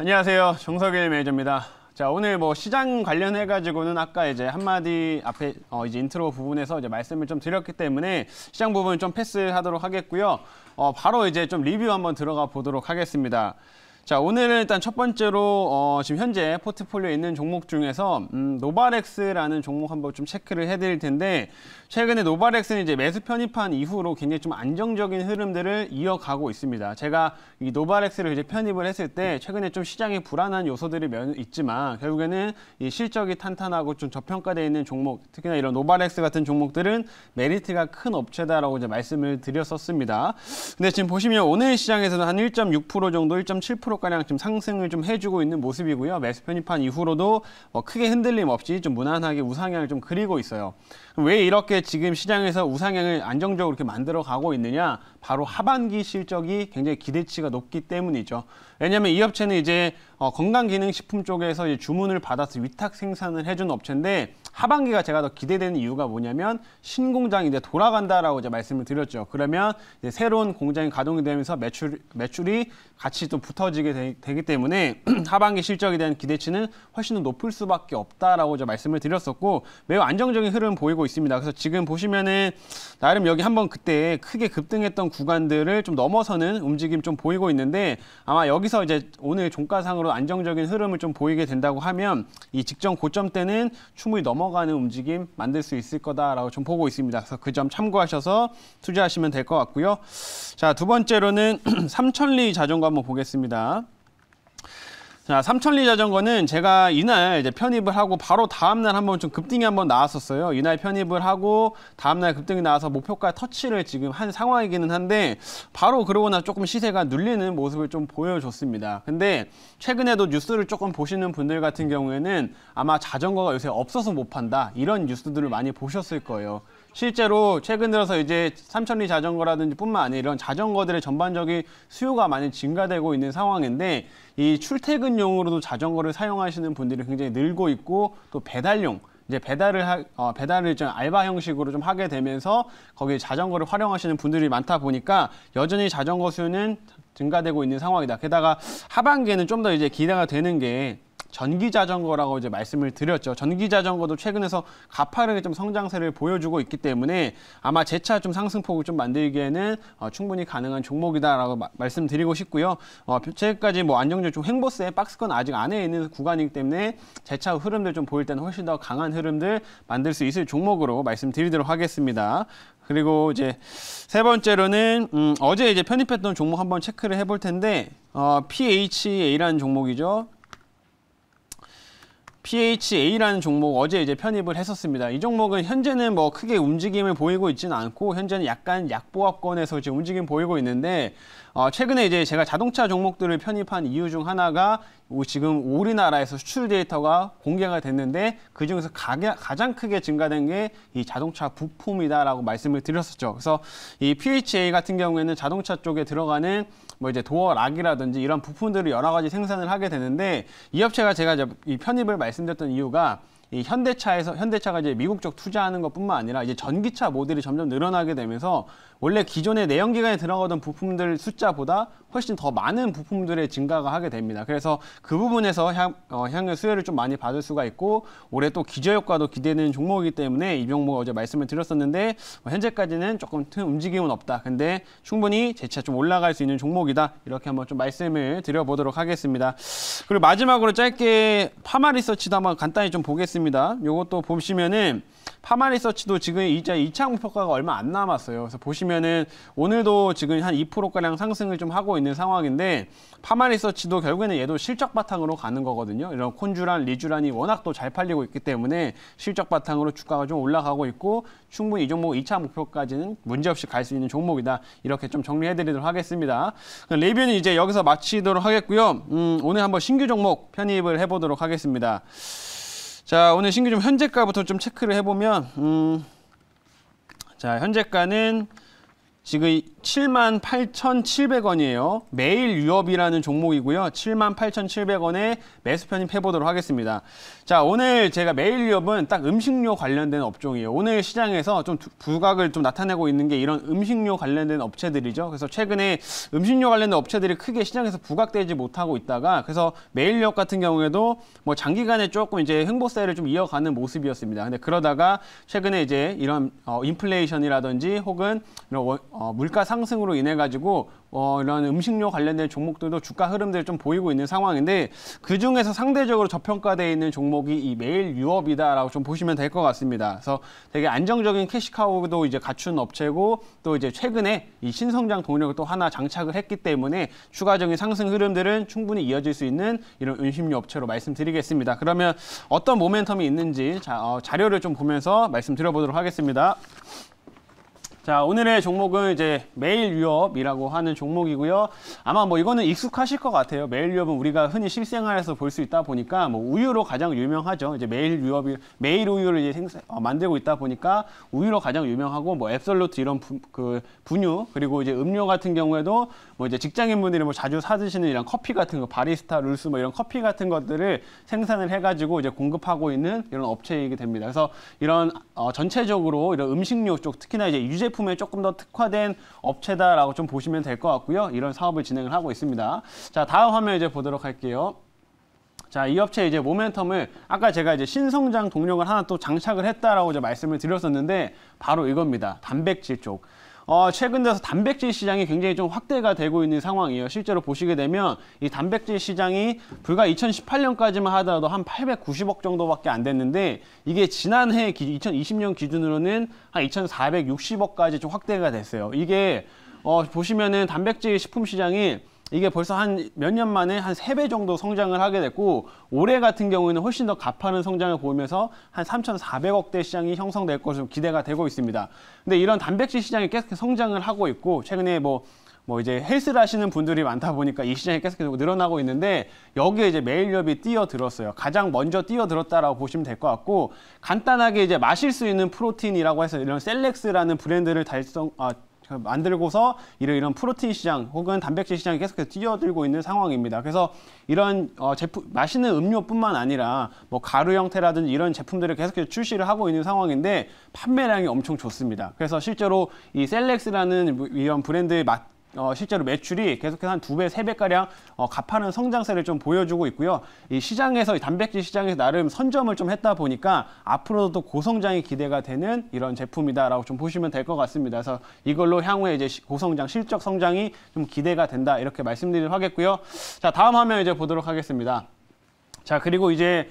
안녕하세요. 정석일 매니저입니다. 자, 오늘 뭐 시장 관련해 가지고는 아까 이제 한마디 앞에 이제 인트로 부분에서 이제 말씀을 좀 드렸기 때문에 시장 부분 좀 패스하도록 하겠고요. 바로 이제 좀 리뷰 한번 들어가 보도록 하겠습니다. 자, 오늘은 일단 첫 번째로 지금 현재 포트폴리오에 있는 종목 중에서 노바렉스라는 종목 한번 좀 체크를 해드릴 텐데, 최근에 노바렉스는 이제 매수 편입한 이후로 굉장히 좀 안정적인 흐름들을 이어가고 있습니다. 제가 이 노바렉스를 이제 편입을 했을 때 최근에 좀 시장에 불안한 요소들이 있지만 결국에는 이 실적이 탄탄하고 좀 저평가되어 있는 종목, 특히나 이런 노바렉스 같은 종목들은 메리트가 큰 업체다라고 이제 말씀을 드렸었습니다. 근데 지금 보시면 오늘 시장에서는 한 1.6% 정도, 1.7%가량 좀 상승을 좀 해주고 있는 모습이고요. 매수 편입한 이후로도 크게 흔들림 없이 좀 무난하게 우상향을 좀 그리고 있어요. 왜 이렇게 지금 시장에서 우상향을 안정적으로 이렇게 만들어 가고 있느냐? 바로 하반기 실적이 굉장히 기대치가 높기 때문이죠. 왜냐하면 이 업체는 이제 건강기능식품 쪽에서 이제 주문을 받아서 위탁 생산을 해주는 업체인데, 하반기가 제가 더 기대되는 이유가 뭐냐면 신공장이 이제 돌아간다라고 이제 말씀을 드렸죠. 그러면 이제 새로운 공장이 가동이 되면서 매출이 같이 또 붙어지게 되기 때문에 하반기 실적에 대한 기대치는 훨씬 더 높을 수밖에 없다라고 이제 말씀을 드렸었고, 매우 안정적인 흐름 보이고 있습니다. 그래서 지금 보시면은 나름 여기 한번 그때 크게 급등했던 구간들을 좀 넘어서는 움직임 좀 보이고 있는데, 아마 여기서 이제 오늘 종가상으로 안정적인 흐름을 좀 보이게 된다고 하면 이 직전 고점 때는 충분히 넘어가는 움직임 만들 수 있을 거다라고 좀 보고 있습니다. 그래서 그 점 참고하셔서 투자하시면 될 것 같고요. 자, 두 번째로는 삼천리 자전거 한번 보겠습니다. 자, 삼천리 자전거는 제가 이날 이제 편입을 하고 바로 다음날 한번 좀 급등이 한번 나왔었어요. 이날 편입을 하고 다음날 급등이 나와서 목표가 터치를 지금 한 상황이기는 한데, 바로 그러고 나서 조금 시세가 눌리는 모습을 좀 보여줬습니다. 근데 최근에도 뉴스를 조금 보시는 분들 같은 경우에는 아마 자전거가 요새 없어서 못 판다, 이런 뉴스들을 많이 보셨을 거예요. 실제로 최근 들어서 이제 삼천리 자전거라든지 뿐만 아니라 이런 자전거들의 전반적인 수요가 많이 증가되고 있는 상황인데, 이 출퇴근용으로도 자전거를 사용하시는 분들이 굉장히 늘고 있고, 또 배달용, 이제 배달을 좀 알바 형식으로 좀 하게 되면서 거기에 자전거를 활용하시는 분들이 많다 보니까 여전히 자전거 수요는 증가되고 있는 상황이다. 게다가 하반기에는 좀 더 이제 기대가 되는 게 전기 자전거라고 이제 말씀을 드렸죠. 전기 자전거도 최근에서 가파르게 좀 성장세를 보여주고 있기 때문에 아마 재차 좀 상승폭을 좀 만들기에는 충분히 가능한 종목이다라고 말씀드리고 싶고요. 최근까지 뭐 안정적 좀 횡보세 박스권 아직 안에 있는 구간이기 때문에 재차 흐름들 좀 보일 때는 훨씬 더 강한 흐름들 만들 수 있을 종목으로 말씀드리도록 하겠습니다. 그리고 이제 세 번째로는 어제 이제 편입했던 종목 한번 체크를 해볼 텐데, PHA라는 종목이죠. PHA라는 종목 어제 이제 편입을 했었습니다. 이 종목은 현재는 뭐 크게 움직임을 보이고 있지는 않고, 현재는 약간 약보합권에서 지금 움직임 보이고 있는데, 최근에 이제 제가 자동차 종목들을 편입한 이유 중 하나가 지금 우리나라에서 수출 데이터가 공개가 됐는데, 그 중에서 가장 크게 증가된 게 이 자동차 부품이다라고 말씀을 드렸었죠. 그래서 이 PHA 같은 경우에는 자동차 쪽에 들어가는 뭐 이제 도어 락이라든지 이런 부품들을 여러 가지 생산을 하게 되는데, 이 업체가 제가 이제 이 편입을 말씀드렸던 이유가 이 현대차가 이제 미국 쪽 투자하는 것뿐만 아니라 이제 전기차 모델이 점점 늘어나게 되면서 원래 기존의 내연기관에 들어가던 부품들 숫자보다 훨씬 더 많은 부품들의 증가가 하게 됩니다. 그래서 그 부분에서 향후 수혜를 좀 많이 받을 수가 있고, 올해 또 기저효과도 기대되는 종목이기 때문에 이 종목 어제 말씀을 드렸었는데, 현재까지는 조금 큰 움직임은 없다. 근데 충분히 재차 좀 올라갈 수 있는 종목이다. 이렇게 한번 좀 말씀을 드려보도록 하겠습니다. 그리고 마지막으로 짧게 파마리서치도 한번 간단히 좀 보겠습니다. 요것도 보시면은 파마리서치도 지금 이제 2차 목표가가 얼마 안 남았어요. 그래서 보시면은 오늘도 지금 한 2%가량 상승을 좀 하고 있는 상황인데, 파마리서치도 결국에는 얘도 실적 바탕으로 가는 거거든요. 이런 콘주란, 리주란이 워낙 또 잘 팔리고 있기 때문에 실적 바탕으로 주가가 좀 올라가고 있고, 충분히 이 종목 2차 목표까지는 문제없이 갈 수 있는 종목이다. 이렇게 좀 정리해드리도록 하겠습니다. 리뷰는 이제 여기서 마치도록 하겠고요. 오늘 한번 신규 종목 편입을 해보도록 하겠습니다. 자, 오늘 신규 좀 현재가부터 좀 체크를 해보면, 자, 현재가는 지금 78,700원이에요. 매일 유업이라는 종목이고요. 78,700원에 매수 편입해보도록 하겠습니다. 자, 오늘 제가 매일 유업은 딱 음식료 관련된 업종이에요. 오늘 시장에서 좀 부각을 좀 나타내고 있는 게 이런 음식료 관련된 업체들이죠. 그래서 최근에 음식료 관련된 업체들이 크게 시장에서 부각되지 못하고 있다가 그래서 매일 유업 같은 경우에도 뭐 장기간에 조금 이제 흥보세를 좀 이어가는 모습이었습니다. 근데 그러다가 최근에 이제 이런 인플레이션이라든지 혹은 이런 물가 상승으로 인해 가지고 이런 음식료 관련된 종목들도 주가 흐름들을 좀 보이고 있는 상황인데 그 중에서 상대적으로 저평가되어 있는 종목이 이 매일 유업이다라고 좀 보시면 될 것 같습니다. 그래서 되게 안정적인 캐시카우도 이제 갖춘 업체고 또 이제 최근에 이 신성장 동력을 또 하나 장착을 했기 때문에 추가적인 상승 흐름들은 충분히 이어질 수 있는 이런 음식료 업체로 말씀드리겠습니다. 그러면 어떤 모멘텀이 있는지 자료를 좀 보면서 말씀드려보도록 하겠습니다. 자, 오늘의 종목은 이제 매일 유업이라고 하는 종목이고요. 아마 뭐 이거는 익숙하실 것 같아요. 매일 유업은 우리가 흔히 실생활에서 볼 수 있다 보니까 뭐 우유로 가장 유명하죠. 이제 매일 유업이 매일 우유를 이제 만들고 있다 보니까 우유로 가장 유명하고 뭐 앱솔루트 이런 분유 그리고 이제 음료 같은 경우에도 뭐 이제 직장인분들이 뭐 자주 사 드시는 이런 커피 같은 거 바리스타 룰스 뭐 이런 커피 같은 것들을 생산을 해가지고 이제 공급하고 있는 이런 업체이게 됩니다. 그래서 이런 전체적으로 이런 음식료 쪽 특히나 이제 유제품에 조금 더 특화된 업체다라고 좀 보시면 될 것 같고요. 이런 사업을 진행을 하고 있습니다. 자, 다음 화면 이제 보도록 할게요. 자, 이 업체 이제 모멘텀을 아까 제가 이제 신성장 동력을 하나 또 장착을 했다라고 이제 말씀을 드렸었는데 바로 이겁니다. 단백질 쪽. 최근 들어서 단백질 시장이 굉장히 좀 확대가 되고 있는 상황이에요. 실제로 보시게 되면 이 단백질 시장이 불과 2018년까지만 하더라도 한 890억 정도밖에 안 됐는데 이게 지난해 2020년 기준으로는 한 2,460억까지 좀 확대가 됐어요. 이게 보시면은 단백질 식품 시장이 이게 벌써 한 몇 년 만에 한 3배 정도 성장을 하게 됐고 올해 같은 경우에는 훨씬 더 가파른 성장을 보이면서 한 3,400억대 시장이 형성될 것으로 기대가 되고 있습니다. 근데 이런 단백질 시장이 계속 성장을 하고 있고 최근에 뭐 이제 헬스를 하시는 분들이 많다 보니까 이 시장이 계속 늘어나고 있는데 여기에 이제 매일유업이 뛰어들었어요. 가장 먼저 뛰어들었다라고 보시면 될 것 같고 간단하게 이제 마실 수 있는 프로틴이라고 해서 이런 셀렉스라는 브랜드를 만들고서 이런 프로틴 시장 혹은 단백질 시장이 계속해서 뛰어들고 있는 상황입니다. 그래서 이런 제품 맛있는 음료뿐만 아니라 뭐 가루 형태라든지 이런 제품들을 계속해서 출시를 하고 있는 상황인데 판매량이 엄청 좋습니다. 그래서 실제로 이 셀렉스라는 이런 브랜드의 실제로 매출이 계속해서 한 2배, 3배가량 가파른 성장세를 좀 보여주고 있고요. 이 시장에서, 이 단백질 시장에서 나름 선점을 좀 했다 보니까 앞으로도 고성장이 기대가 되는 이런 제품이다라고 좀 보시면 될 것 같습니다. 그래서 이걸로 향후에 이제 고성장, 실적 성장이 좀 기대가 된다. 이렇게 말씀드리도록 하겠고요. 자, 다음 화면 이제 보도록 하겠습니다. 자, 그리고 이제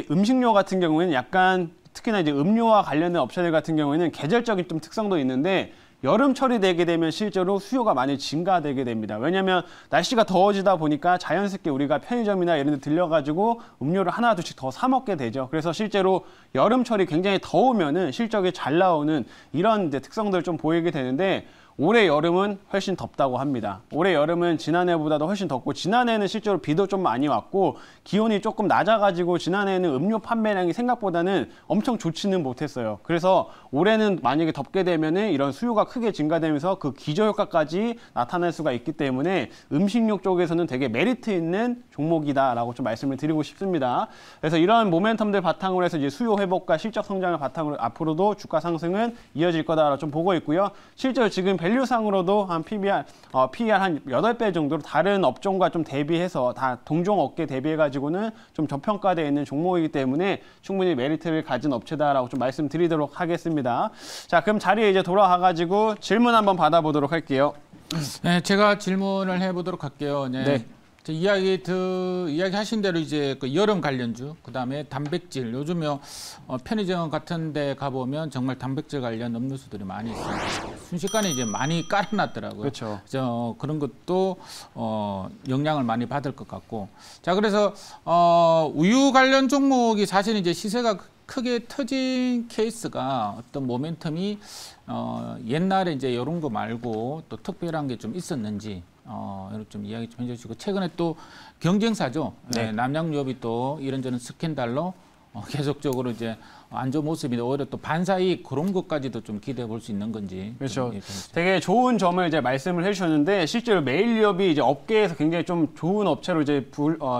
음식료 같은 경우에는 약간 특히나 이제 음료와 관련된 업체들 같은 경우에는 계절적인 좀 특성도 있는데 여름철이 되게 되면 실제로 수요가 많이 증가되게 됩니다. 왜냐하면 날씨가 더워지다 보니까 자연스럽게 우리가 편의점이나 이런 데 들려가지고 음료를 하나 둘씩 더 사 먹게 되죠. 그래서 실제로 여름철이 굉장히 더우면은 실적이 잘 나오는 이런 이제 특성들을 좀 보이게 되는데 올해 여름은 훨씬 덥다고 합니다. 올해 여름은 지난해보다도 훨씬 덥고 지난해는 실제로 비도 좀 많이 왔고 기온이 조금 낮아가지고 지난해에는 음료 판매량이 생각보다는 엄청 좋지는 못했어요. 그래서 올해는 만약에 덥게 되면은 이런 수요가 크게 증가되면서 그 기저효과까지 나타날 수가 있기 때문에 음식료 쪽에서는 되게 메리트 있는 종목이다라고 좀 말씀을 드리고 싶습니다. 그래서 이런 모멘텀들 바탕으로 해서 이제 수요 회복과 실적 성장을 바탕으로 앞으로도 주가 상승은 이어질 거다라고 좀 보고 있고요. 실제로 지금 밸류상으로도 한 PER 한 8배 정도로 다른 업종과 좀 대비해서 다 동종 업계 대비해가지고는 좀 저평가되어 있는 종목이기 때문에 충분히 메리트를 가진 업체다라고 좀 말씀드리도록 하겠습니다. 자, 그럼 자리에 이제 돌아와가지고 질문 한번 받아보도록 할게요. 네, 제가 질문을 해보도록 할게요. 네. 이야기하신 대로 이제 그 여름 관련주, 그다음에 단백질. 요즘에 편의점 같은 데 가보면 정말 단백질 관련 음료수들이 많이 있습니다. 순식간에 이제 많이 깔아놨더라고요. 그렇죠. 그런 것도 영향을 많이 받을 것 같고. 자, 그래서 우유 관련 종목이 사실 이제 시세가 크게 터진 케이스가 어떤 모멘텀이 옛날에 이제 이런 거 말고 또 특별한 게 좀 있었는지 이렇게 좀 이야기 좀 해주시고, 최근에 또 경쟁사죠. 네. 남양유업이 또 이런저런 스캔들로 계속적으로 이제 안 좋은 모습인데 오히려 또 반사이익 그런 것까지도 좀 기대해 볼 수 있는 건지. 그렇죠. 되게 좋은 점을 이제 말씀을 해주셨는데 실제로 메일리업이 이제 업계에서 굉장히 좀 좋은 업체로 이제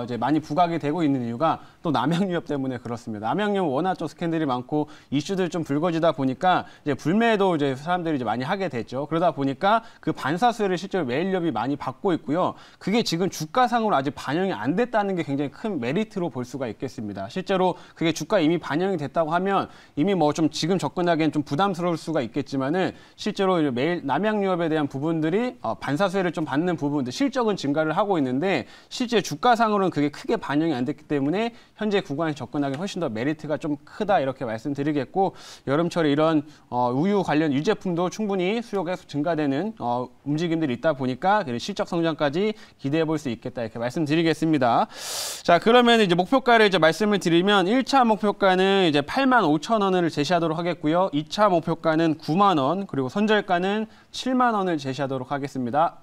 이제 많이 부각이 되고 있는 이유가 또 남양유업 때문에 그렇습니다. 남양유업 워낙 좀 스캔들이 많고 이슈들 좀 불거지다 보니까 이제 불매도 이제 사람들이 이제 많이 하게 됐죠. 그러다 보니까 그 반사 수혜를 실제로 메일리업이 많이 받고 있고요. 그게 지금 주가상으로 아직 반영이 안 됐다는 게 굉장히 큰 메리트로 볼 수가 있겠습니다. 실제로 그게 주가에 이미 반영이 됐다고 하면 이미 뭐 좀 지금 접근하기엔 좀 부담스러울 수가 있겠지만은 실제로 매일 남양유업에 대한 부분들이 반사 수혜를 좀 받는 부분들 실적은 증가를 하고 있는데 실제 주가상으로는 그게 크게 반영이 안 됐기 때문에 현재 구간에 접근하기 훨씬 더 메리트가 좀 크다 이렇게 말씀드리겠고 여름철에 이런 우유 관련 유제품도 충분히 수요가 계속 증가되는 움직임들이 있다 보니까 실적 성장까지 기대해 볼 수 있겠다 이렇게 말씀드리겠습니다. 자, 그러면 이제 목표가를 이제 말씀을 드리면 1차 목표가는 이제 85,000원을 제시하도록 하겠고요. 2차 목표가는 9만 원, 그리고 손절가는 7만 원을 제시하도록 하겠습니다.